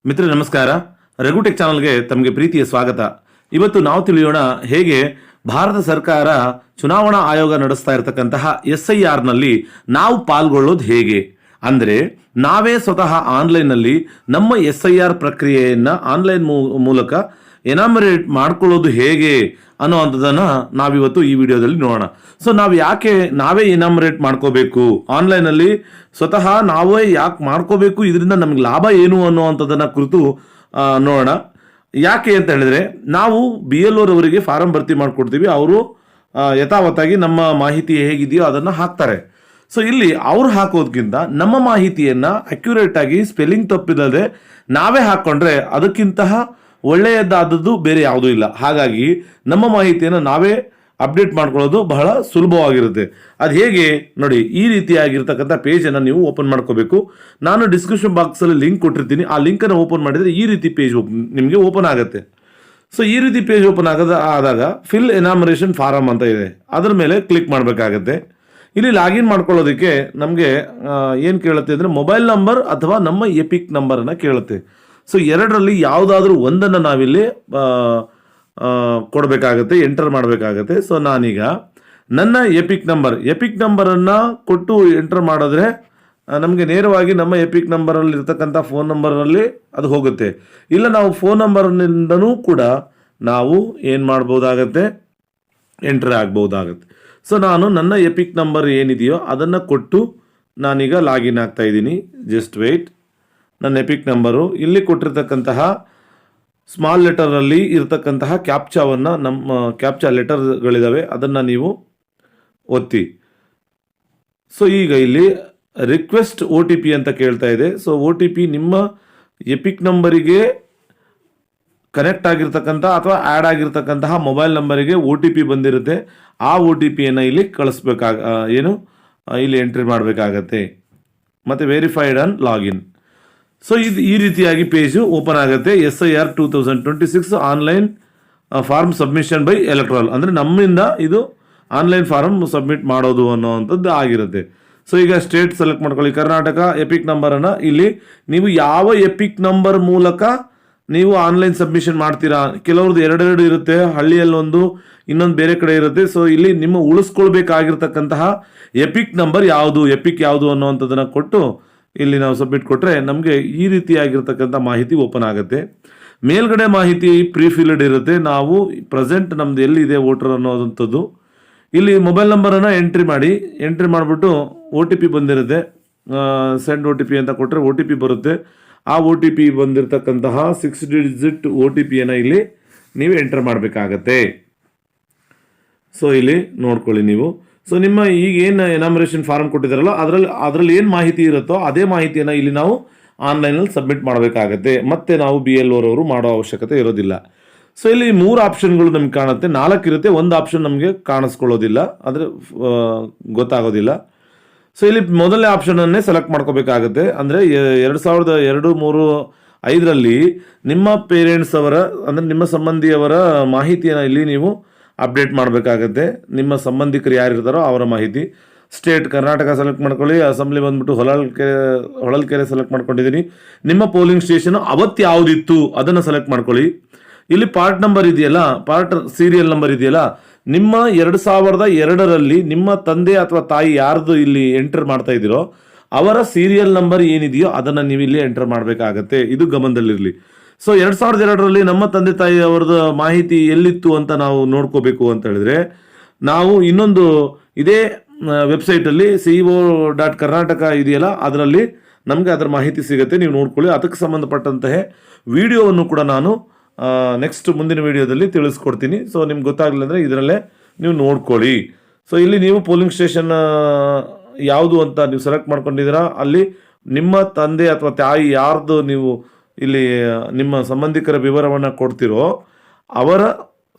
ಮಿತ್ರ ನಮಸ್ಕಾರ. ರಘುಟೆಕ್ ಚಾನಲ್ಗೆ ತಮಗೆ ಪ್ರೀತಿಯ ಸ್ವಾಗತ. ಇವತ್ತು ನಾವು ತಿಳಿಯೋಣ ಹೇಗೆ ಭಾರತ ಸರ್ಕಾರ ಚುನಾವಣಾ ಆಯೋಗ ನಡೆಸ್ತಾ ಇರತಕ್ಕಂತಹ SIRನಲ್ಲಿ ನಾವು ಪಾಲ್ಗೊಳ್ಳೋದು ಹೇಗೆ. ಅಂದರೆ ನಾವೇ ಸ್ವತಃ ಆನ್ಲೈನ್ನಲ್ಲಿ ನಮ್ಮ SIR ಪ್ರಕ್ರಿಯೆಯನ್ನು ಆನ್ಲೈನ್ ಮೂಲಕ ಎನಾಮರೇಟ್ ಮಾಡ್ಕೊಳ್ಳೋದು ಹೇಗೆ ಅನ್ನೋವಂಥದ್ದನ್ನು ನಾವಿವತ್ತು ಈ ವಿಡಿಯೋದಲ್ಲಿ ನೋಡೋಣ. ಸೊ ನಾವು ಯಾಕೆ ನಾವೇ ಎನಾಮರೇಟ್ ಮಾಡ್ಕೋಬೇಕು, ಆನ್ಲೈನಲ್ಲಿ ಸ್ವತಃ ನಾವೇ ಯಾಕೆ ಮಾಡ್ಕೋಬೇಕು, ಇದರಿಂದ ನಮ್ಗೆ ಲಾಭ ಏನು ಅನ್ನುವಂಥದ್ದನ್ನು ಕುರಿತು ನೋಡೋಣ. ಯಾಕೆ ಅಂತ ಹೇಳಿದ್ರೆ, ನಾವು BLO ರವರಿಗೆ ಫಾರಂ ಭರ್ತಿ ಮಾಡಿಕೊಡ್ತೀವಿ, ಅವರು ಯಥಾವತ್ತಾಗಿ ನಮ್ಮ ಮಾಹಿತಿ ಹೇಗಿದೆಯೋ ಅದನ್ನು ಹಾಕ್ತಾರೆ. ಸೊ ಇಲ್ಲಿ ಅವ್ರು ಹಾಕೋದಕ್ಕಿಂತ ನಮ್ಮ ಮಾಹಿತಿಯನ್ನು ಅಕ್ಯುರೇಟ್ ಆಗಿ ಸ್ಪೆಲ್ಲಿಂಗ್ ತಪ್ಪಿಲ್ಲದೆ ನಾವೇ ಹಾಕ್ಕೊಂಡ್ರೆ ಅದಕ್ಕಿಂತಹ ಒಳ್ಳೆಯದಾದದ್ದು ಬೇರೆ ಯಾವುದೂ ಇಲ್ಲ. ಹಾಗಾಗಿ ನಮ್ಮ ಮಾಹಿತಿಯನ್ನು ನಾವೇ ಅಪ್ಡೇಟ್ ಮಾಡ್ಕೊಳ್ಳೋದು ಬಹಳ ಸುಲಭವಾಗಿರುತ್ತೆ. ಅದು ಹೇಗೆ ನೋಡಿ, ಈ ರೀತಿಯಾಗಿರ್ತಕ್ಕಂಥ ಪೇಜನ್ನು ನೀವು ಓಪನ್ ಮಾಡ್ಕೋಬೇಕು. ನಾನು ಡಿಸ್ಕ್ರಿಪ್ಷನ್ ಬಾಕ್ಸಲ್ಲಿ ಲಿಂಕ್ ಕೊಟ್ಟಿರ್ತೀನಿ. ಆ ಲಿಂಕನ್ನು ಓಪನ್ ಮಾಡಿದರೆ ಈ ರೀತಿ ಪೇಜ್ ನಿಮಗೆ ಓಪನ್ ಆಗುತ್ತೆ. ಸೊ ಈ ರೀತಿ ಪೇಜ್ ಓಪನ್ ಆದಾಗ ಫಿಲ್ ಎನಾಮರೇಷನ್ ಫಾರಮ್ ಅಂತ ಇದೆ, ಅದರ ಮೇಲೆ ಕ್ಲಿಕ್ ಮಾಡಬೇಕಾಗತ್ತೆ. ಇಲ್ಲಿ ಲಾಗಿನ್ ಮಾಡ್ಕೊಳ್ಳೋದಕ್ಕೆ ನಮಗೆ ಏನು ಕೇಳುತ್ತೆ ಅಂದರೆ ಮೊಬೈಲ್ ನಂಬರ್ ಅಥವಾ ನಮ್ಮ ಎಪಿಕ್ ನಂಬರನ್ನು ಕೇಳುತ್ತೆ. ಸೊ ಎರಡರಲ್ಲಿ ಯಾವುದಾದ್ರೂ ಒಂದನ್ನು ನಾವಿಲ್ಲಿ ಕೊಡಬೇಕಾಗತ್ತೆ, ಎಂಟರ್ ಮಾಡಬೇಕಾಗತ್ತೆ. ಸೊ ನಾನೀಗ ನನ್ನ ಎಪಿಕ್ ನಂಬರನ್ನು ಕೊಟ್ಟು ಎಂಟರ್ ಮಾಡಿದ್ರೆ ನಮಗೆ ನೇರವಾಗಿ ನಮ್ಮ ಎಪಿಕ್ ನಂಬರಲ್ಲಿ ಇರ್ತಕ್ಕಂಥ ಫೋನ್ ನಂಬರಲ್ಲಿ ಅದು ಹೋಗುತ್ತೆ. ಇಲ್ಲ ನಾವು ಫೋನ್ ನಂಬರ್ನಿಂದನೂ ಕೂಡ ನಾವು ಏನು ಮಾಡ್ಬೋದಾಗತ್ತೆ, ಎಂಟ್ರಿ ಆಗ್ಬೋದಾಗತ್ತೆ. ಸೊ ನಾನು ನನ್ನ ಎಪಿಕ್ ನಂಬರ್ ಏನಿದೆಯೋ ಅದನ್ನು ಕೊಟ್ಟು ನಾನೀಗ ಲಾಗಿನ್ ಆಗ್ತಾ ಇದ್ದೀನಿ. Just weight. ನನ್ನ ಎಪಿಕ್ ನಂಬರು ಇಲ್ಲಿ ಕೊಟ್ಟಿರ್ತಕ್ಕಂತಹ ಸ್ಮಾಲ್ ಲೆಟರಲ್ಲಿ ಇರತಕ್ಕಂತಹ ಕ್ಯಾಪ್ಚಾವನ್ನು, ನಮ್ಮ ಕ್ಯಾಪ್ಚಾ ಲೆಟರ್ಗಳಿದ್ದಾವೆ, ಅದನ್ನು ನೀವು ಒತ್ತಿ. ಸೊ ಈಗ ಇಲ್ಲಿ ರಿಕ್ವೆಸ್ಟ್ OTP ಅಂತ ಕೇಳ್ತಾ ಇದೆ. ಸೊ OTP ನಿಮ್ಮ ಎಪಿಕ್ ನಂಬರಿಗೆ ಕನೆಕ್ಟ್ ಆಗಿರ್ತಕ್ಕಂಥ ಅಥವಾ ಆ್ಯಡ್ ಆಗಿರ್ತಕ್ಕಂತಹ ಮೊಬೈಲ್ ನಂಬರಿಗೆ OTP ಬಂದಿರುತ್ತೆ. ಆ OTPಯನ್ನು ಇಲ್ಲಿ ಇಲ್ಲಿ ಎಂಟ್ರಿ ಮಾಡಬೇಕಾಗತ್ತೆ. ಮತ್ತು ವೆರಿಫೈಡ್ ಆನ್ ಲಾಗಿನ್. ಸೊ ಇದು ಈ ರೀತಿಯಾಗಿ ಪೇಜು ಓಪನ್ ಆಗುತ್ತೆ. SIR 2026 online form submission by electoral, ಅಂದರೆ ನಮ್ಮಿಂದ ಇದು ಆನ್ಲೈನ್ ಫಾರ್ಮ್ ಸಬ್ಮಿಟ್ ಮಾಡೋದು ಅನ್ನೋವಂಥದ್ದು ಆಗಿರುತ್ತೆ. ಸೊ ಈಗ ಸ್ಟೇಟ್ ಸೆಲೆಕ್ಟ್ ಮಾಡ್ಕೊಳ್ಳಿ, ಕರ್ನಾಟಕ. ಎಪಿಕ್ ನಂಬರನ್ನು ಇಲ್ಲಿ ನೀವು ಯಾವ ಎಪಿಕ್ ನಂಬರ್ ಮೂಲಕ ನೀವು ಆನ್ಲೈನ್ ಸಬ್ಮಿಷನ್ ಮಾಡ್ತೀರಾ. ಕೆಲವ್ರದ್ದು ಎರಡೆರಡು ಇರುತ್ತೆ, ಹಳ್ಳಿಯಲ್ಲಿ ಒಂದು, ಇನ್ನೊಂದು ಬೇರೆ ಕಡೆ ಇರುತ್ತೆ. ಸೊ ಇಲ್ಲಿ ನಿಮ್ಮ ಉಳಿಸ್ಕೊಳ್ಬೇಕಾಗಿರ್ತಕ್ಕಂತಹ ಎಪಿಕ್ ನಂಬರ್ ಯಾವುದು, ಎಪಿಕ್ ಯಾವುದು ಅನ್ನೋವಂಥದ್ದನ್ನು ಕೊಟ್ಟು ಇಲ್ಲಿ ನಾವು ಸಬ್ಮಿಟ್ ಕೊಟ್ಟರೆ ನಮಗೆ ಈ ರೀತಿಯಾಗಿರ್ತಕ್ಕಂಥ ಮಾಹಿತಿ ಓಪನ್ ಆಗುತ್ತೆ. ಮೇಲ್ಗಡೆ ಮಾಹಿತಿ ಪ್ರೀಫಿಲ್ಡ್ ಇರುತ್ತೆ. ನಾವು ಪ್ರೆಸೆಂಟ್ ನಮ್ದು ಎಲ್ಲಿದೆ ವೋಟರ್ ಅನ್ನೋದಂಥದ್ದು. ಇಲ್ಲಿ ಮೊಬೈಲ್ ನಂಬರನ್ನು ಎಂಟ್ರಿ ಮಾಡಿಬಿಟ್ಟು OTP ಬಂದಿರುತ್ತೆ. ಸೆಂಡ್ OTP ಅಂತ ಕೊಟ್ಟರೆ OTP ಬರುತ್ತೆ. ಆ OTP ಬಂದಿರತಕ್ಕಂತಹ 6 ಡಿಜಿಟ್ OTPಯನ್ನು ಇಲ್ಲಿ ನೀವು ಎಂಟರ್ ಮಾಡಬೇಕಾಗತ್ತೆ. ಸೊ ಇಲ್ಲಿ ನೋಡ್ಕೊಳ್ಳಿ ನೀವು. ಸೊ ನಿಮ್ಮ ಈಗ ಏನು ಎನಾಮರೇಷನ್ ಫಾರ್ಮ್ ಕೊಟ್ಟಿದ್ದಾರಲ್ಲ ಅದರಲ್ಲಿ ಏನು ಮಾಹಿತಿ ಇರುತ್ತೋ ಅದೇ ಮಾಹಿತಿಯನ್ನು ಇಲ್ಲಿ ನಾವು ಆನ್ಲೈನಲ್ಲಿ ಸಬ್ಮಿಟ್ ಮಾಡಬೇಕಾಗತ್ತೆ. ಮತ್ತೆ ನಾವು BLO ರವರು ಮಾಡೋ ಅವಶ್ಯಕತೆ ಇರೋದಿಲ್ಲ. ಸೊ ಇಲ್ಲಿ 3 ಆಪ್ಷನ್ಗಳು ನಮ್ಗೆ ಕಾಣುತ್ತೆ, 4 ಇರುತ್ತೆ. ಒಂದು ಆಪ್ಷನ್ ನಮಗೆ ಕಾಣಿಸ್ಕೊಳ್ಳೋದಿಲ್ಲ, ಅಂದರೆ ಗೊತ್ತಾಗೋದಿಲ್ಲ. ಸೊ ಇಲ್ಲಿ ಮೊದಲನೇ ಆಪ್ಷನನ್ನೇ ಸೆಲೆಕ್ಟ್ ಮಾಡ್ಕೋಬೇಕಾಗುತ್ತೆ. ಅಂದರೆ 2002-3-5ರಲ್ಲಿ ನಿಮ್ಮ ಪೇರೆಂಟ್ಸ್ ಅವರ, ಅಂದರೆ ನಿಮ್ಮ ಸಂಬಂಧಿಯವರ ಮಾಹಿತಿಯನ್ನು ಇಲ್ಲಿ ನೀವು ಅಪ್ಡೇಟ್ ಮಾಡಬೇಕಾಗತ್ತೆ. ನಿಮ್ಮ ಸಂಬಂಧಿಕರು ಯಾರಿರ್ತಾರೋ ಅವರ ಮಾಹಿತಿ. ಸ್ಟೇಟ್ ಕರ್ನಾಟಕ ಸೆಲೆಕ್ಟ್ ಮಾಡ್ಕೊಳ್ಳಿ. ಅಸೆಂಬ್ಲಿ ಬಂದ್ಬಿಟ್ಟು ಹೊಳಲ್ಕೆರೆ ಸೆಲೆಕ್ಟ್ ಮಾಡ್ಕೊಂಡಿದ್ದೀನಿ. ನಿಮ್ಮ ಪೋಲಿಂಗ್ ಸ್ಟೇಷನ್ ಅವತ್ತು ಯಾವುದಿತ್ತು ಅದನ್ನು ಸೆಲೆಕ್ಟ್ ಮಾಡ್ಕೊಳ್ಳಿ. ಇಲ್ಲಿ ಪಾರ್ಟ್ ನಂಬರ್ ಇದೆಯಲ್ಲ, ಪಾರ್ಟ್ ಸೀರಿಯಲ್ ನಂಬರ್ ಇದೆಯಲ್ಲ, ನಿಮ್ಮ 2002ರಲ್ಲಿ ನಿಮ್ಮ ತಂದೆ ಅಥವಾ ತಾಯಿ ಯಾರ್ದು ಇಲ್ಲಿ ಎಂಟರ್ ಮಾಡ್ತಾ ಇದ್ದೀರೋ ಅವರ ಸೀರಿಯಲ್ ನಂಬರ್ ಏನಿದೆಯೋ ಅದನ್ನು ನೀವು ಇಲ್ಲಿ ಎಂಟರ್ ಮಾಡಬೇಕಾಗತ್ತೆ. ಇದು ಗಮನದಲ್ಲಿರಲಿ. ಸೊ 2002ರಲ್ಲಿ ನಮ್ಮ ತಂದೆ ತಾಯಿ ಅವರದ್ದು ಮಾಹಿತಿ ಎಲ್ಲಿತ್ತು ಅಂತ ನಾವು ನೋಡ್ಕೋಬೇಕು ಅಂತ ಹೇಳಿದ್ರೆ, ನಾವು ಇನ್ನೊಂದು ಇದೇ ವೆಬ್ಸೈಟಲ್ಲಿ CEO.Karnataka ಇದೆಯಲ್ಲ, ಅದರಲ್ಲಿ ನಮಗೆ ಅದರ ಮಾಹಿತಿ ಸಿಗುತ್ತೆ, ನೀವು ನೋಡ್ಕೊಳ್ಳಿ. ಅದಕ್ಕೆ ಸಂಬಂಧಪಟ್ಟಂತಹ ವಿಡಿಯೋವನ್ನು ಕೂಡ ನಾನು ನೆಕ್ಸ್ಟ್ ಮುಂದಿನ ವಿಡಿಯೋದಲ್ಲಿ ತಿಳಿಸ್ಕೊಡ್ತೀನಿ. ಸೊ ನಿಮ್ಗೆ ಗೊತ್ತಾಗಲಿಲ್ಲ ಅಂದರೆ ಇದರಲ್ಲೇ ನೀವು ನೋಡ್ಕೊಳ್ಳಿ. ಸೊ ಇಲ್ಲಿ ನೀವು ಪೋಲಿಂಗ್ ಸ್ಟೇಷನ್ ಯಾವುದು ಅಂತ ನೀವು ಸೆಲೆಕ್ಟ್ ಮಾಡ್ಕೊಂಡಿದ್ದೀರಾ, ಅಲ್ಲಿ ನಿಮ್ಮ ತಂದೆ ಅಥವಾ ತಾಯಿ ಯಾರ್ದು ನೀವು ಇಲ್ಲಿ ನಿಮ್ಮ ಸಂಬಂಧಿಕರ ವಿವರವನ್ನು ಕೊಡ್ತಿರೋ ಅವರ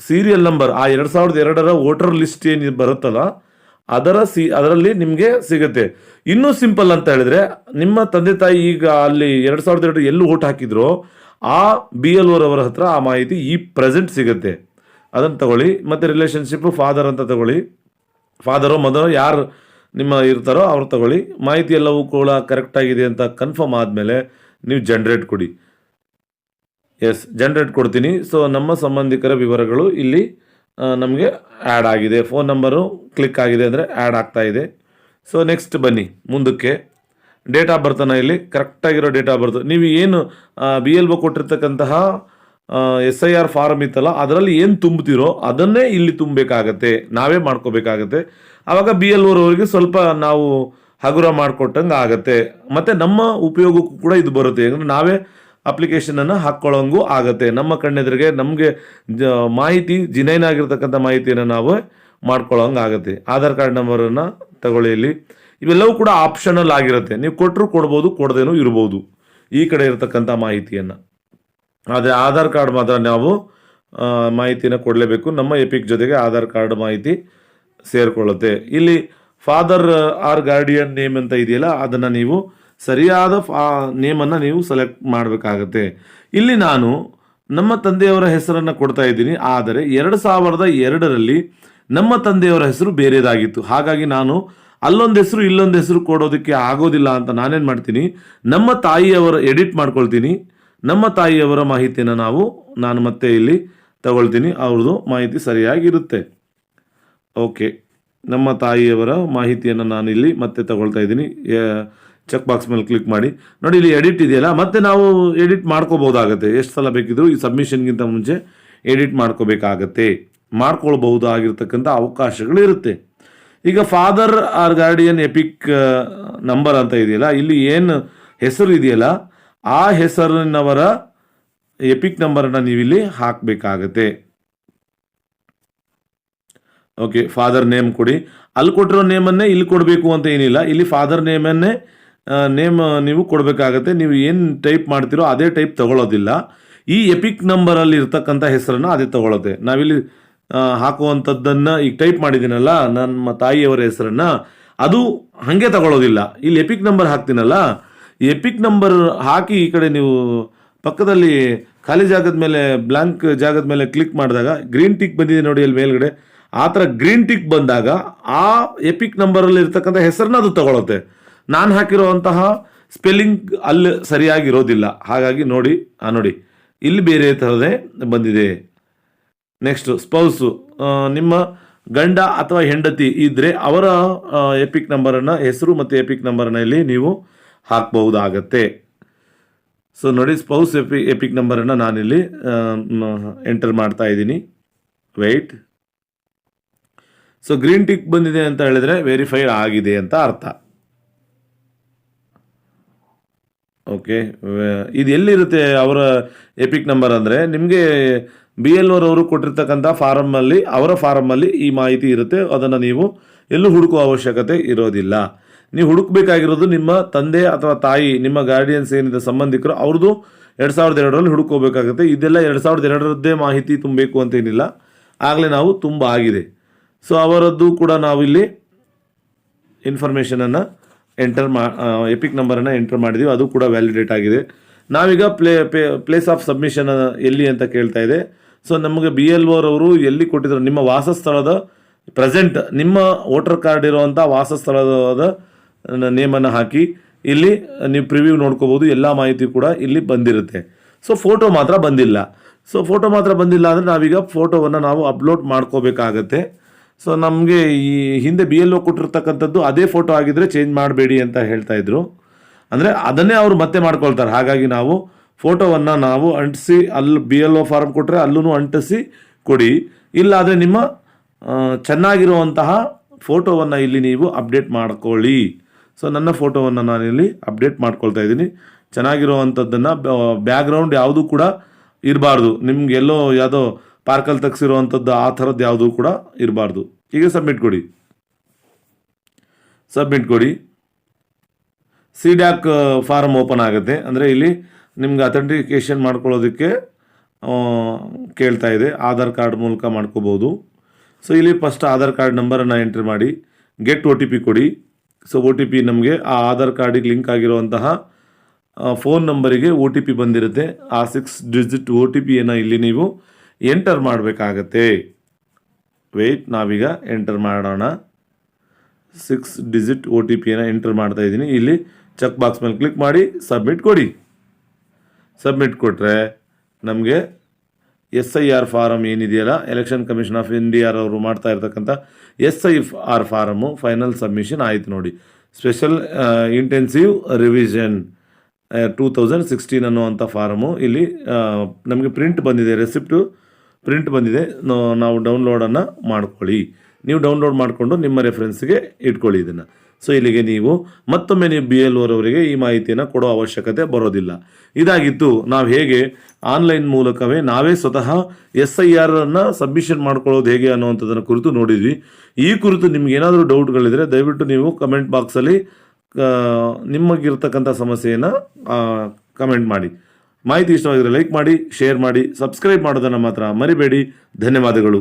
ಸೀರಿಯಲ್ ನಂಬರ್, ಆ 2002ರ ವೋಟರ್ ಲಿಸ್ಟ್ ಏನು ಬರುತ್ತಲ್ಲ ಅದರಲ್ಲಿ ನಿಮಗೆ ಸಿಗುತ್ತೆ. ಇನ್ನೂ ಸಿಂಪಲ್ ಅಂತ ಹೇಳಿದ್ರೆ, ನಿಮ್ಮ ತಂದೆ ತಾಯಿ ಈಗ ಅಲ್ಲಿ 2002 ಎಲ್ಲಿ ವೋಟ್ ಹಾಕಿದ್ರೋ ಆ BLO ರವರ ಹತ್ರ ಆ ಮಾಹಿತಿ ಈ ಪ್ರೆಸೆಂಟ್ ಸಿಗುತ್ತೆ, ಅದನ್ನು ತಗೊಳ್ಳಿ. ಮತ್ತು ರಿಲೇಷನ್ಶಿಪ್ಪು ಫಾದರ್ ಅಂತ ತಗೊಳ್ಳಿ, ಫಾದರೋ ಮದರೋ ಯಾರು ನಿಮ್ಮ ಇರ್ತಾರೋ ಅವ್ರು ತಗೊಳ್ಳಿ. ಮಾಹಿತಿ ಎಲ್ಲವೂ ಕೂಡ ಕರೆಕ್ಟಾಗಿದೆ ಅಂತ ಕನ್ಫರ್ಮ್ ಆದಮೇಲೆ ನೀವು ಜನ್ರೇಟ್ ಕೊಡಿ. ಎಸ್ ಜನರೇಟ್ ಕೊಡ್ತೀನಿ. ಸೊ ನಮ್ಮ ಸಂಬಂಧಿಕರ ವಿವರಗಳು ಇಲ್ಲಿ ನಮಗೆ ಆ್ಯಡ್ ಆಗಿದೆ. ಫೋನ್ ನಂಬರು ಕ್ಲಿಕ್ ಆಗಿದೆ ಅಂದರೆ ಆ್ಯಡ್ ಆಗ್ತಾ ಇದೆ. ಸೊ ನೆಕ್ಸ್ಟ್ ಬನ್ನಿ ಮುಂದಕ್ಕೆ. ಡೇಟ್ ಆಫ್ ಬರ್ತನ ಇಲ್ಲಿ ಕರೆಕ್ಟಾಗಿರೋ ಡೇಟ್ ಆಫ್ ಬರ್ತ್. ನೀವು ಏನು BLO ಕೊಟ್ಟಿರ್ತಕ್ಕಂತಹ SIR ಫಾರಮ್ ಇತ್ತಲ್ಲ, ಅದರಲ್ಲಿ ಏನು ತುಂಬ್ತಿರೋ ಅದನ್ನೇ ಇಲ್ಲಿ ತುಂಬಬೇಕಾಗತ್ತೆ, ನಾವೇ ಮಾಡ್ಕೋಬೇಕಾಗತ್ತೆ. ಆವಾಗ BLOರವರಿಗೆ ಸ್ವಲ್ಪ ನಾವು ಹಗುರ ಮಾಡಿಕೊಟ್ಟಂಗೆ ಆಗತ್ತೆ. ಮತ್ತು ನಮ್ಮ ಉಪಯೋಗಕ್ಕೂ ಕೂಡ ಇದು ಬರುತ್ತೆ. ಯಾಕಂದರೆ ನಾವೇ ಅಪ್ಲಿಕೇಶನನ್ನು ಹಾಕ್ಕೊಳ್ಳೋಂಗೂ ಆಗುತ್ತೆ. ನಮ್ಮ ಕಣ್ಣೆದುರಿಗೆ ನಮಗೆ ಮಾಹಿತಿ ಜಿನೈನ್ ಆಗಿರ್ತಕ್ಕಂಥ ಮಾಹಿತಿಯನ್ನು ನಾವು ಮಾಡ್ಕೊಳ್ಳೋಂಗೆ ಆಗುತ್ತೆ. ಆಧಾರ್ ಕಾರ್ಡ್ ನಂಬರನ್ನು ತಗೊಳ್ಳಿ. ಇಲ್ಲಿ ಇವೆಲ್ಲವೂ ಕೂಡ ಆಪ್ಷನಲ್ ಆಗಿರುತ್ತೆ. ನೀವು ಕೊಟ್ಟರು ಕೊಡ್ಬೋದು, ಕೊಡದೇನೂ ಇರ್ಬೋದು ಈ ಕಡೆ ಇರತಕ್ಕಂಥ ಮಾಹಿತಿಯನ್ನು. ಆದರೆ ಆಧಾರ್ ಕಾರ್ಡ್ ಮಾತ್ರ ನಾವು ಮಾಹಿತಿನ ಕೊಡಲೇಬೇಕು. ನಮ್ಮ ಎಪಿಕ್ ಜೊತೆಗೆ ಆಧಾರ್ ಕಾರ್ಡ್ ಮಾಹಿತಿ ಸೇರಿಕೊಳ್ಳುತ್ತೆ. ಇಲ್ಲಿ ಫಾದರ್ ಆರ್ ಗಾರ್ಡಿಯನ್ ನೇಮ್ ಅಂತ ಇದೆಯಲ್ಲ, ಅದನ್ನು ನೀವು ಸರಿಯಾದ ನೇಮನ್ನು ನೀವು ಸೆಲೆಕ್ಟ್ ಮಾಡಬೇಕಾಗತ್ತೆ. ಇಲ್ಲಿ ನಾನು ನಮ್ಮ ತಂದೆಯವರ ಹೆಸರನ್ನು ಕೊಡ್ತಾ ಇದ್ದೀನಿ. ಆದರೆ 2002ರಲ್ಲಿ ನಮ್ಮ ತಂದೆಯವರ ಹೆಸರು ಬೇರೆದಾಗಿತ್ತು. ಹಾಗಾಗಿ ನಾನು ಅಲ್ಲೊಂದು ಹೆಸರು ಇಲ್ಲೊಂದು ಹೆಸರು ಕೊಡೋದಕ್ಕೆ ಆಗೋದಿಲ್ಲ ಅಂತ ನಾನೇನು ಮಾಡ್ತೀನಿ, ನಮ್ಮ ತಾಯಿಯವರ ಎಡಿಟ್ ಮಾಡ್ಕೊಳ್ತೀನಿ. ನಮ್ಮ ತಾಯಿಯವರ ಮಾಹಿತಿಯನ್ನು ನಾನು ಮತ್ತೆ ಇಲ್ಲಿ ತಗೊಳ್ತೀನಿ. ಅವ್ರದ್ದು ಮಾಹಿತಿ ಸರಿಯಾಗಿರುತ್ತೆ. ಓಕೆ, ನಮ್ಮ ತಾಯಿಯವರ ಮಾಹಿತಿಯನ್ನು ನಾನು ಇಲ್ಲಿ ಮತ್ತೆ ತಗೊಳ್ತಾ ಇದ್ದೀನಿ. ಚೆಕ್ ಬಾಕ್ಸ್ ಮೇಲೆ ಕ್ಲಿಕ್ ಮಾಡಿ ನೋಡಿ, ಇಲ್ಲಿ ಎಡಿಟ್ ಇದೆಯಲ್ಲ, ಮತ್ತೆ ನಾವು ಎಡಿಟ್ ಮಾಡ್ಕೋಬಹುದಾಗತ್ತೆ. ಎಷ್ಟು ಸಲ ಬೇಕಿದ್ರು ಈ ಸಬ್ಮಿಷನ್ಗಿಂತ ಮುಂಚೆ ಎಡಿಟ್ ಮಾಡ್ಕೋಬೇಕಾಗತ್ತೆ, ಮಾಡ್ಕೊಳ್ಬಹುದಾಗಿರ್ತಕ್ಕಂಥ ಅವಕಾಶಗಳು ಇರುತ್ತೆ. ಈಗ father or guardian EPIC number ಅಂತ ಇದೆಯಲ್ಲ, ಇಲ್ಲಿ ಏನು ಹೆಸರು ಇದೆಯಲ್ಲ ಆ ಹೆಸರಿನವರ ಎಪಿಕ್ ನಂಬರನ್ನು ನೀವಿಲ್ಲಿ ಹಾಕಬೇಕಾಗತ್ತೆ. ಓಕೆ, ಫಾದರ್ ನೇಮ್ ಕೊಡಿ. ಅಲ್ಲಿ ಕೊಟ್ಟಿರೋ ನೇಮನ್ನೇ ಇಲ್ಲಿ ಕೊಡಬೇಕು ಅಂತ ಏನಿಲ್ಲ. ಇಲ್ಲಿ ಫಾದರ್ ನೇಮನ್ನೇ ನೀವು ಕೊಡಬೇಕಾಗತ್ತೆ. ನೀವು ಏನು ಟೈಪ್ ಮಾಡ್ತೀರೋ ಅದೇ ಟೈಪ್ ತಗೊಳ್ಳೋದಿಲ್ಲ. ಈ ಎಪಿಕ್ ನಂಬರಲ್ಲಿ ಇರ್ತಕ್ಕಂಥ ಹೆಸರನ್ನು ಅದೇ ತಗೊಳುತ್ತೆ. ನಾವಿಲ್ಲಿ ಹಾಕುವಂಥದ್ದನ್ನು ಈಗ ಟೈಪ್ ಮಾಡಿದ್ದೀನಲ್ಲ ನಮ್ಮ ತಾಯಿಯವರ ಹೆಸರನ್ನು, ಅದು ಹಾಗೆ ತಗೊಳ್ಳೋದಿಲ್ಲ. ಇಲ್ಲಿ ಎಪಿಕ್ ನಂಬರ್ ಹಾಕ್ತೀನಲ್ಲ, ಎಪಿಕ್ ನಂಬರ್ ಹಾಕಿ ಈ ಕಡೆ ನೀವು ಪಕ್ಕದಲ್ಲಿ ಖಾಲಿ ಜಾಗದ ಮೇಲೆ ಬ್ಲ್ಯಾಂಕ್ ಜಾಗದ ಮೇಲೆ ಕ್ಲಿಕ್ ಮಾಡಿದಾಗ ಗ್ರೀನ್ ಟಿಕ್ ಬಂದಿದೆ ನೋಡಿ ಅಲ್ಲಿ ಮೇಲ್ಗಡೆ. ಆ ಥರ ಗ್ರೀನ್ ಟಿಕ್ ಬಂದಾಗ ಆ ಎಪಿಕ್ ನಂಬರಲ್ಲಿ ಇರ್ತಕ್ಕಂಥ ಹೆಸರನ್ನ ಅದು ತಗೊಳುತ್ತೆ. ನಾನು ಹಾಕಿರುವಂತಹ ಸ್ಪೆಲ್ಲಿಂಗ್ ಅಲ್ಲಿ ಸರಿಯಾಗಿರೋದಿಲ್ಲ. ಹಾಗಾಗಿ ನೋಡಿ ಇಲ್ಲಿ ಬೇರೆ ಥರದೇ ಬಂದಿದೆ. ನೆಕ್ಸ್ಟ್ ಸ್ಪೌಸು, ನಿಮ್ಮ ಗಂಡ ಅಥವಾ ಹೆಂಡತಿ ಇದ್ದರೆ ಅವರ ಎಪಿಕ್ ನಂಬರನ್ನು, ಹೆಸರು ಮತ್ತು ಎಪಿಕ್ ನಂಬರನ್ನು ಇಲ್ಲಿ ನೀವು ಹಾಕಬಹುದಾಗತ್ತೆ. ಸೊ ನೋಡಿ, ಸ್ಪೌಸ್ ಎಪಿಕ್ ನಂಬರನ್ನು ನಾನಿಲ್ಲಿ ಎಂಟರ್ ಮಾಡ್ತಾ ಇದ್ದೀನಿ. ವೆಯ್ಟ್. ಸೊ ಗ್ರೀನ್ ಟಿಕ್ ಬಂದಿದೆ ಅಂತ ಹೇಳಿದ್ರೆ ವೆರಿಫೈಡ್ ಆಗಿದೆ ಅಂತ ಅರ್ಥ. ಓಕೆ, ಇದು ಎಲ್ಲಿರುತ್ತೆ ಅವರ ಎಪಿಕ್ ನಂಬರ್ ಅಂದರೆ, ನಿಮಗೆ BLOರವರು ಕೊಟ್ಟಿರ್ತಕ್ಕಂಥ ಫಾರಮ್ಮಲ್ಲಿ, ಅವರ ಫಾರಮ್ಮಲ್ಲಿ ಈ ಮಾಹಿತಿ ಇರುತ್ತೆ. ಅದನ್ನು ನೀವು ಎಲ್ಲೂ ಹುಡುಕುವ ಅವಶ್ಯಕತೆ ಇರೋದಿಲ್ಲ. ನೀವು ಹುಡುಕಬೇಕಾಗಿರೋದು ನಿಮ್ಮ ತಂದೆ ಅಥವಾ ತಾಯಿ, ನಿಮ್ಮ ಗಾರ್ಡಿಯನ್ಸ್ ಏನಿದೆ ಸಂಬಂಧಿಕರು, ಅವ್ರದ್ದು 2002ರಲ್ಲಿ ಹುಡುಕೋಬೇಕಾಗುತ್ತೆ. ಇದೆಲ್ಲ 2002ರದ್ದೇ ಮಾಹಿತಿ ತುಂಬಬೇಕು ಅಂತೇನಿಲ್ಲ, ಆಗಲೇ ನಾವು ತುಂಬ ಆಗಿದೆ. ಸೊ ಅವರದ್ದು ಕೂಡ ನಾವಿಲ್ಲಿ ಇನ್ಫಾರ್ಮೇಷನನ್ನು ಎಪಿಕ್ ನಂಬರನ್ನು ಎಂಟರ್ ಮಾಡಿದ್ದೀವಿ, ಅದು ಕೂಡ ವ್ಯಾಲಿಡೇಟ್ ಆಗಿದೆ. ನಾವೀಗ ಪ್ಲೇಸ್ ಆಫ್ ಸಬ್ಮಿಷನ್ ಎಲ್ಲಿ ಅಂತ ಕೇಳ್ತಾ ಇದೆ. ಸೊ ನಮಗೆ BLOರವರು ಎಲ್ಲಿ ಕೊಟ್ಟಿದ್ರು, ನಿಮ್ಮ ವಾಸಸ್ಥಳದ ಪ್ರೆಸೆಂಟ್ ನಿಮ್ಮ ವೋಟರ್ ಕಾರ್ಡ್ ಇರುವಂಥ ವಾಸಸ್ಥಳದ ನೇಮನ್ನು ಹಾಕಿ ಇಲ್ಲಿ ನೀವು ಪ್ರಿವ್ಯೂ ನೋಡ್ಕೋಬೋದು. ಎಲ್ಲ ಮಾಹಿತಿ ಕೂಡ ಇಲ್ಲಿ ಬಂದಿರುತ್ತೆ. ಸೊ ಫೋಟೋ ಮಾತ್ರ ಬಂದಿಲ್ಲ. ಅಂದರೆ ನಾವೀಗ ಫೋಟೋವನ್ನು ನಾವು ಅಪ್ಲೋಡ್ ಮಾಡ್ಕೋಬೇಕಾಗತ್ತೆ. ಸೊ ನಮಗೆ ಈ ಹಿಂದೆ BLO ಕೊಟ್ಟಿರ್ತಕ್ಕಂಥದ್ದು ಅದೇ ಫೋಟೋ ಆಗಿದ್ದರೆ ಚೇಂಜ್ ಮಾಡಬೇಡಿ ಅಂತ ಹೇಳ್ತಾ ಇದ್ರು. ಅಂದರೆ ಅದನ್ನೇ ಅವರು ಮತ್ತೆ ಮಾಡ್ಕೊಳ್ತಾರೆ. ಹಾಗಾಗಿ ನಾವು ಫೋಟೋವನ್ನು ನಾವು ಅಂಟಿಸಿ, ಅಲ್ಲಿ BLO ಫಾರ್ಮ್ ಕೊಟ್ಟರೆ ಅಲ್ಲೂ ಅಂಟಿಸಿ ಕೊಡಿ. ಇಲ್ಲಾದರೆ ನಿಮ್ಮ ಚೆನ್ನಾಗಿರುವಂತಹ ಫೋಟೋವನ್ನು ಇಲ್ಲಿ ನೀವು ಅಪ್ಡೇಟ್ ಮಾಡ್ಕೊಳ್ಳಿ. ಸೊ ನನ್ನ ಫೋಟೋವನ್ನು ನಾನಿಲ್ಲಿ ಅಪ್ಡೇಟ್ ಮಾಡ್ಕೊಳ್ತಾ ಇದ್ದೀನಿ. ಚೆನ್ನಾಗಿರುವಂಥದ್ದನ್ನು, ಬ್ಯಾಕ್ಗ್ರೌಂಡ್ ಯಾವುದೂ ಕೂಡ ಇರಬಾರ್ದು. ನಿಮ್ಗೆ ಎಲ್ಲೋ ಯಾವುದೋ ಪಾರ್ಕಲ್ಲಿ ತೆಗೆಸಿರುವಂಥದ್ದು ಆ ಥರದ್ದು ಯಾವುದೂ ಕೂಡ ಇರಬಾರ್ದು. ಈಗ ಸಬ್ಮಿಟ್ ಕೊಡಿ. CDAC ಫಾರಮ್ ಓಪನ್ ಆಗುತ್ತೆ. ಅಂದರೆ ಇಲ್ಲಿ ನಿಮ್ಗೆ ಅಥೆಂಟಿಕೇಷನ್ ಮಾಡ್ಕೊಳ್ಳೋದಕ್ಕೆ ಕೇಳ್ತಾ ಇದೆ. ಆಧಾರ್ ಕಾರ್ಡ್ ಮೂಲಕ ಮಾಡ್ಕೋಬೋದು. ಸೊ ಇಲ್ಲಿ ಫಸ್ಟ್ ಆಧಾರ್ ಕಾರ್ಡ್ ನಂಬರನ್ನು ಎಂಟ್ರಿ ಮಾಡಿ, ಗೆಟ್ OTP ಕೊಡಿ. ಸೊ OTP ನಮಗೆ ಆ ಆಧಾರ್ ಕಾರ್ಡಿಗೆ ಲಿಂಕ್ ಆಗಿರುವಂತಹ ಫೋನ್ ನಂಬರಿಗೆ OTP ಬಂದಿರುತ್ತೆ. ಆ 6 ಡಿಜಿಟ್ OTPಯನ್ನು ಇಲ್ಲಿ ನೀವು ಎಂಟರ್ ಮಾಡಬೇಕಾಗತ್ತೆ. ವೆಯ್ಟ್, ನಾವೀಗ ಎಂಟರ್ ಮಾಡೋಣ. 6 ಡಿಜಿಟ್ OTPಯನ್ನು ಎಂಟರ್ ಮಾಡ್ತಾ ಇದ್ದೀನಿ. ಇಲ್ಲಿ ಚೆಕ್ ಬಾಕ್ಸ್ ಮೇಲೆ ಕ್ಲಿಕ್ ಮಾಡಿ ಸಬ್ಮಿಟ್ ಕೊಡಿ. ಸಬ್ಮಿಟ್ ಕೊಟ್ಟರೆ ನಮಗೆ SIR ಫಾರಮ್ ಏನಿದೆಯಲ್ಲ, ಎಲೆಕ್ಷನ್ ಕಮಿಷನ್ ಆಫ್ ಇಂಡಿಯಾ ಅವರು ಮಾಡ್ತಾ ಇರ್ತಕ್ಕಂಥ SIR ಫಾರಮು ಫೈನಲ್ ಸಬ್ಮಿಷನ್ ಆಯಿತು ನೋಡಿ. ಸ್ಪೆಷಲ್ ಇಂಟೆನ್ಸಿವ್ ರಿವಿಷನ್ 2016 ಅನ್ನುವಂಥ ಫಾರಮು ಇಲ್ಲಿ ನಮಗೆ ಪ್ರಿಂಟ್ ಬಂದಿದೆ, ರೆಸಿಪ್ಟು ಪ್ರಿಂಟ್ ಬಂದಿದೆ. ನಾವು ಡೌನ್ಲೋಡನ್ನು ಮಾಡ್ಕೊಳ್ಳಿ. ನೀವು ಡೌನ್ಲೋಡ್ ಮಾಡಿಕೊಂಡು ನಿಮ್ಮ ರೆಫರೆನ್ಸ್ಗೆ ಇಟ್ಕೊಳ್ಳಿ ಇದನ್ನು. ಸೊ ಇಲ್ಲಿಗೆ ನೀವು ಮತ್ತೊಮ್ಮೆ ನೀವು BLO ಅವರಿಗೆ ಈ ಮಾಹಿತಿಯನ್ನು ಕೊಡೋ ಅವಶ್ಯಕತೆ ಬರೋದಿಲ್ಲ. ಇದಾಗಿತ್ತು ನಾವು ಹೇಗೆ ಆನ್ಲೈನ್ ಮೂಲಕವೇ ನಾವೇ ಸ್ವತಃ SIR ಅನ್ನು ಸಬ್ಮಿಷನ್ ಮಾಡ್ಕೊಳ್ಳೋದು ಹೇಗೆ ಅನ್ನುವಂಥದ್ದನ್ನು ಕುರಿತು ನೋಡಿದ್ವಿ. ಈ ಕುರಿತು ನಿಮ್ಗೆ ಏನಾದರೂ ಡೌಟ್ಗಳಿದ್ರೆ ದಯವಿಟ್ಟು ನೀವು ಕಮೆಂಟ್ ಬಾಕ್ಸಲ್ಲಿ ನಿಮಗಿರ್ತಕ್ಕಂಥ ಸಮಸ್ಯೆಯನ್ನು ಕಮೆಂಟ್ ಮಾಡಿ. ಮಾಹಿತಿ ಇಷ್ಟವಾಗಿದ್ರೆ ಲೈಕ್ ಮಾಡಿ, ಶೇರ್ ಮಾಡಿ, ಸಬ್ಸ್ಕ್ರೈಬ್ ಮಾಡೋದನ್ನು ಮಾತ್ರ ಮರಿಬೇಡಿ. ಧನ್ಯವಾದಗಳು.